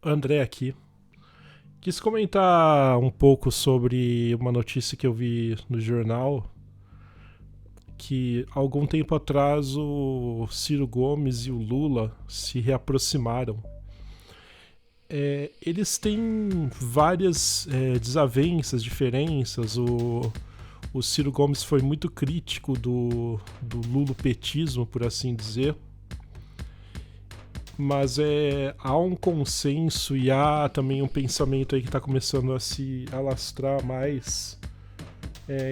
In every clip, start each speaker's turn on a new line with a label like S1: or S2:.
S1: André aqui. Quis comentar um pouco sobre uma notícia que eu vi no jornal, que algum tempo atrás o Ciro Gomes e o Lula se reaproximaram. Eles têm várias desavenças, diferenças. O Ciro Gomes foi muito crítico do lulopetismo, por assim dizer. Mas há um consenso e há também um pensamento aí que está começando a se alastrar mais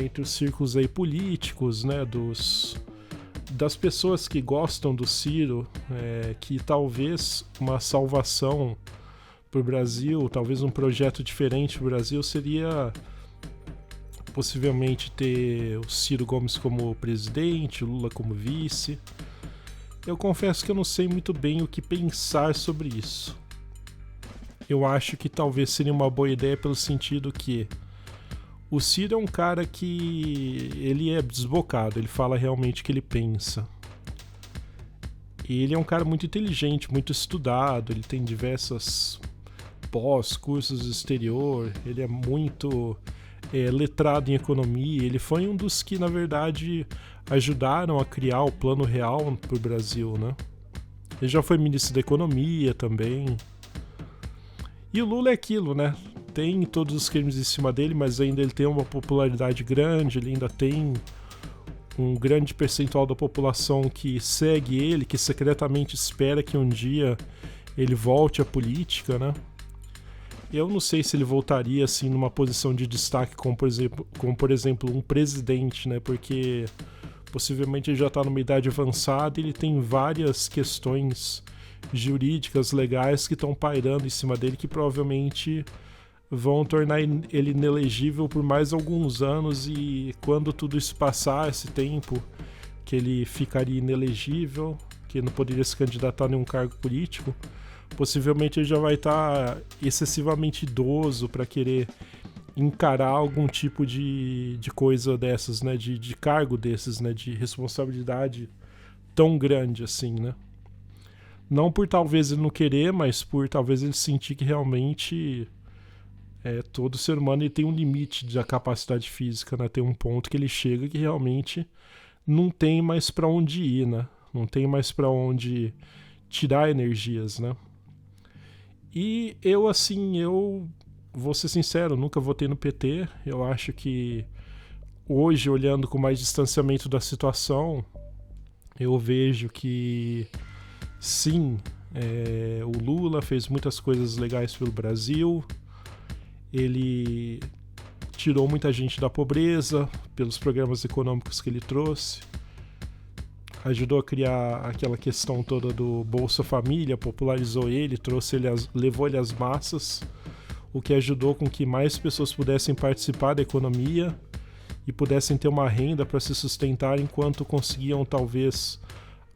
S1: entre os círculos aí políticos, né, das pessoas que gostam do Ciro, que talvez uma salvação para o Brasil, talvez um projeto diferente para o Brasil seria possivelmente ter o Ciro Gomes como presidente, o Lula como vice. Eu confesso que eu não sei muito bem o que pensar sobre isso. Eu acho que talvez seria uma boa ideia pelo sentido que o Ciro é um cara que ele é desbocado, ele fala realmente o que ele pensa. E ele é um cara muito inteligente, muito estudado, ele tem diversas cursos exterior, ele é muito letrado em economia, ele foi um dos que, na verdade, ajudaram a criar o Plano Real para o Brasil, né? Ele já foi ministro da Economia também. E o Lula é aquilo, né? Tem todos os crimes em cima dele, mas ainda ele tem uma popularidade grande, ele ainda tem um grande percentual da população que segue ele, que secretamente espera que um dia ele volte à política, né? Eu não sei se ele voltaria assim numa posição de destaque como por exemplo um presidente, né? Porque possivelmente ele já está numa idade avançada e ele tem várias questões jurídicas, legais que estão pairando em cima dele que provavelmente vão tornar ele inelegível por mais alguns anos, e quando tudo isso passar, esse tempo que ele ficaria inelegível, que não poderia se candidatar a nenhum cargo político, possivelmente ele já vai estar excessivamente idoso para querer encarar algum tipo de coisa dessas, né? De cargo desses, né? De responsabilidade tão grande assim, né? Não por talvez ele não querer, mas por talvez ele sentir que realmente todo ser humano ele tem um limite da capacidade física, né? Tem um ponto que ele chega que realmente não tem mais para onde ir, né? Não tem mais para onde tirar energias, né? E eu vou ser sincero, nunca votei no PT. Eu acho que hoje, olhando com mais distanciamento da situação, eu vejo que sim, o Lula fez muitas coisas legais pelo Brasil. Ele tirou muita gente da pobreza pelos programas econômicos que ele trouxe. Ajudou a criar aquela questão toda do Bolsa Família, popularizou ele, levou ele às massas, o que ajudou com que mais pessoas pudessem participar da economia e pudessem ter uma renda para se sustentar enquanto conseguiam talvez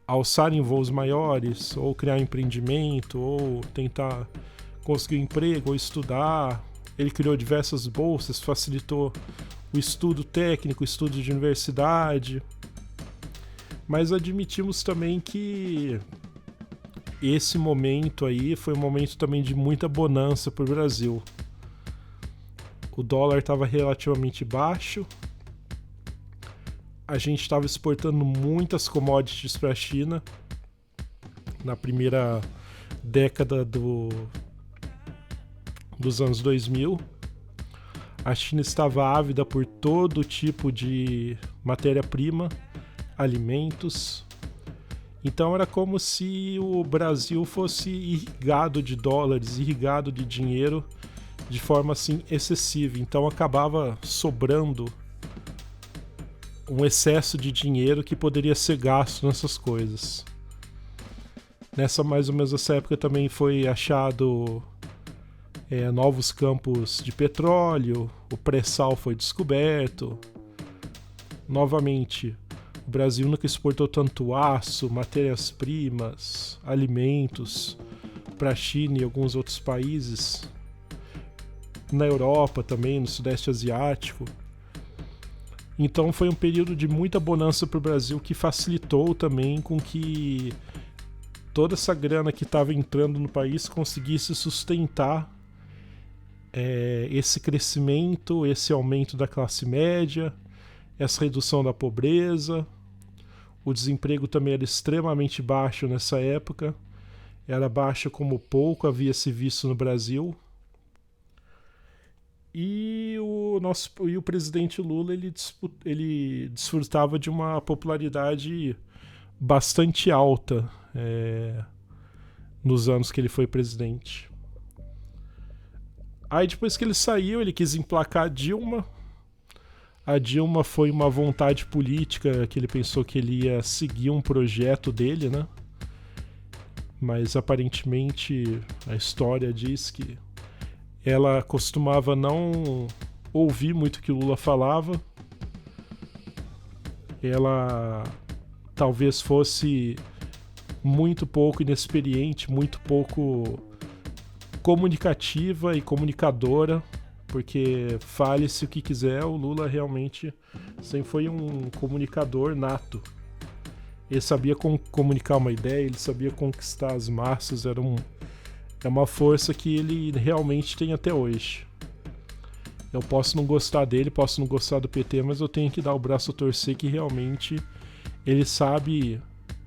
S1: alçar em voos maiores, ou criar empreendimento, ou tentar conseguir um emprego, ou estudar. Ele criou diversas bolsas, facilitou o estudo técnico, o estudo de universidade. Mas admitimos também que esse momento aí foi um momento também de muita bonança para o Brasil. O dólar estava relativamente baixo, a gente estava exportando muitas commodities para a China na primeira década dos anos 2000. A China estava ávida por todo tipo de matéria-prima, alimentos. Então era como se o Brasil fosse irrigado de dólares, irrigado de dinheiro de forma assim excessiva. Então acabava sobrando um excesso de dinheiro que poderia ser gasto nessas coisas. Nessa mais ou menos essa época também foi achado novos campos de petróleo, o pré-sal foi descoberto. Novamente, o Brasil nunca exportou tanto aço, matérias-primas, alimentos para a China e alguns outros países. Na Europa também, no Sudeste Asiático. Então foi um período de muita bonança para o Brasil que facilitou também com que toda essa grana que estava entrando no país conseguisse sustentar esse crescimento, esse aumento da classe média, essa redução da pobreza. O desemprego também era extremamente baixo nessa época, era baixo como pouco havia se visto no Brasil. E o presidente Lula ele desfrutava de uma popularidade bastante alta nos anos que ele foi presidente. Aí depois que ele saiu, ele quis emplacar a Dilma. A Dilma foi uma vontade política que ele pensou que ele ia seguir um projeto dele, né? Mas aparentemente a história diz que ela costumava não ouvir muito o que o Lula falava. Ela talvez fosse muito pouco inexperiente, muito pouco comunicativa e comunicadora, porque fale-se o que quiser, o Lula realmente sempre foi um comunicador nato. Ele sabia comunicar uma ideia, ele sabia conquistar as massas, é uma força que ele realmente tem até hoje. Eu posso não gostar dele, posso não gostar do PT, mas eu tenho que dar o braço a torcer que realmente ele sabe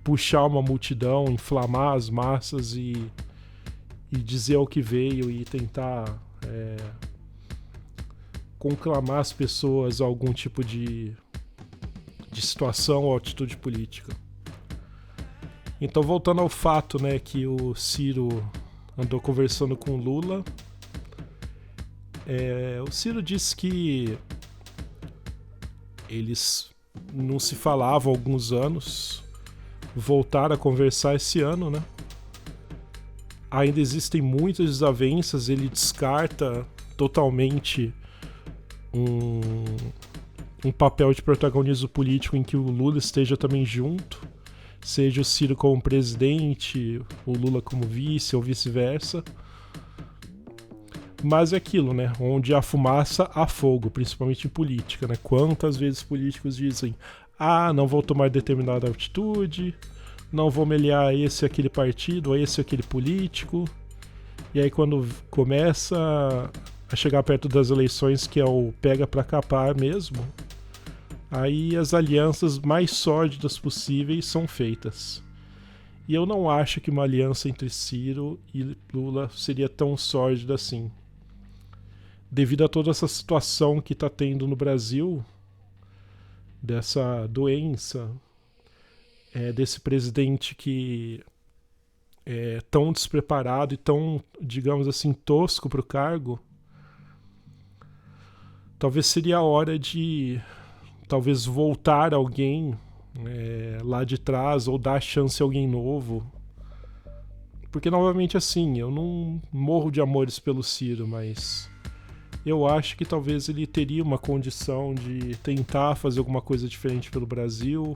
S1: puxar uma multidão, inflamar as massas e dizer o que veio e tentar conclamar as pessoas a algum tipo de situação ou atitude política. Então, voltando ao fato, né, que o Ciro andou conversando com o Lula, o Ciro disse que eles não se falavam há alguns anos, voltaram a conversar esse ano, né? Ainda existem muitas desavenças, ele descarta totalmente um papel de protagonismo político em que o Lula esteja também junto, seja o Ciro como presidente, o Lula como vice ou vice-versa. Mas é aquilo, né? Onde há fumaça, há fogo, principalmente em política, né? Quantas vezes políticos dizem: não vou tomar determinada atitude, não vou meliar a esse ou aquele partido, a esse ou aquele político. E aí quando começa a chegar perto das eleições, que é o pega pra capar mesmo, aí as alianças mais sórdidas possíveis são feitas. E eu não acho que uma aliança entre Ciro e Lula seria tão sórdida assim. Devido a toda essa situação que está tendo no Brasil, dessa doença, desse presidente que é tão despreparado e tão, digamos assim, tosco para o cargo, talvez seria a hora de talvez voltar alguém lá de trás ou dar chance a alguém novo. Porque, novamente, assim, eu não morro de amores pelo Ciro, mas eu acho que talvez ele teria uma condição de tentar fazer alguma coisa diferente pelo Brasil,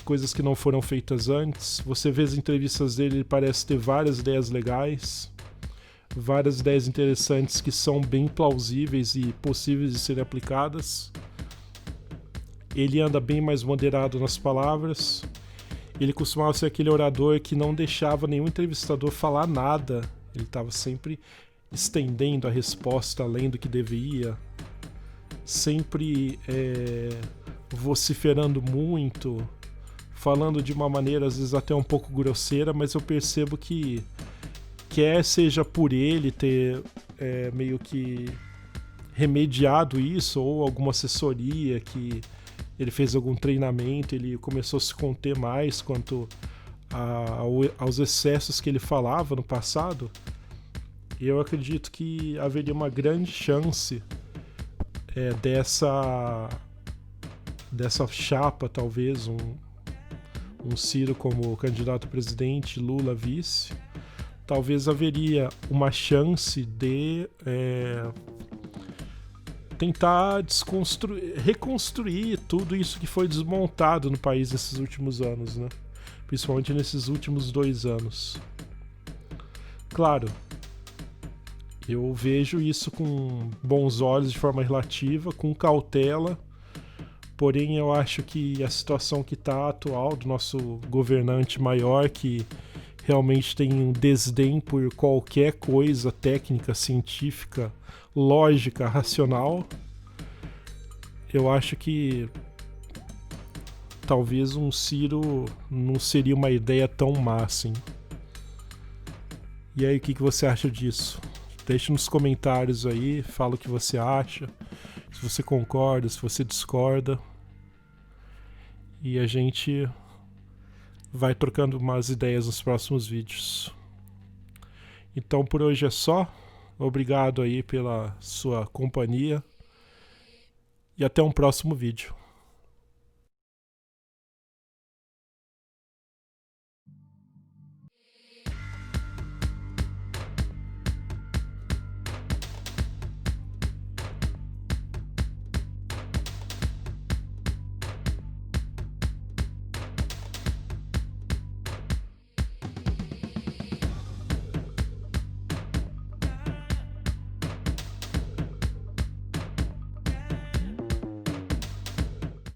S1: coisas que não foram feitas antes. Você vê as entrevistas dele, ele parece ter várias ideias legais, várias ideias interessantes que são bem plausíveis e possíveis de serem aplicadas. Ele anda bem mais moderado nas palavras. Ele costumava ser aquele orador que não deixava nenhum entrevistador falar nada. Ele estava sempre estendendo a resposta além do que devia, sempre vociferando muito, falando de uma maneira às vezes até um pouco grosseira, mas eu percebo que quer seja por ele ter meio que remediado isso, ou alguma assessoria que ele fez algum treinamento, ele começou a se conter mais quanto aos excessos que ele falava no passado. Eu acredito que haveria uma grande chance dessa chapa, talvez um Ciro como candidato a presidente, Lula vice. Talvez haveria uma chance de tentar reconstruir tudo isso que foi desmontado no país nesses últimos anos, né? Principalmente nesses últimos 2 anos. Claro, eu vejo isso com bons olhos de forma relativa, com cautela, Porém, eu acho que a situação que está atual do nosso governante maior, que realmente tem um desdém por qualquer coisa técnica, científica, lógica, racional, eu acho que talvez um Ciro não seria uma ideia tão má assim. E aí, o que você acha disso? Deixe nos comentários aí, fala o que você acha, se você concorda, se você discorda. E a gente vai trocando umas ideias nos próximos vídeos. Então por hoje é só. Obrigado aí pela sua companhia. E até um próximo vídeo.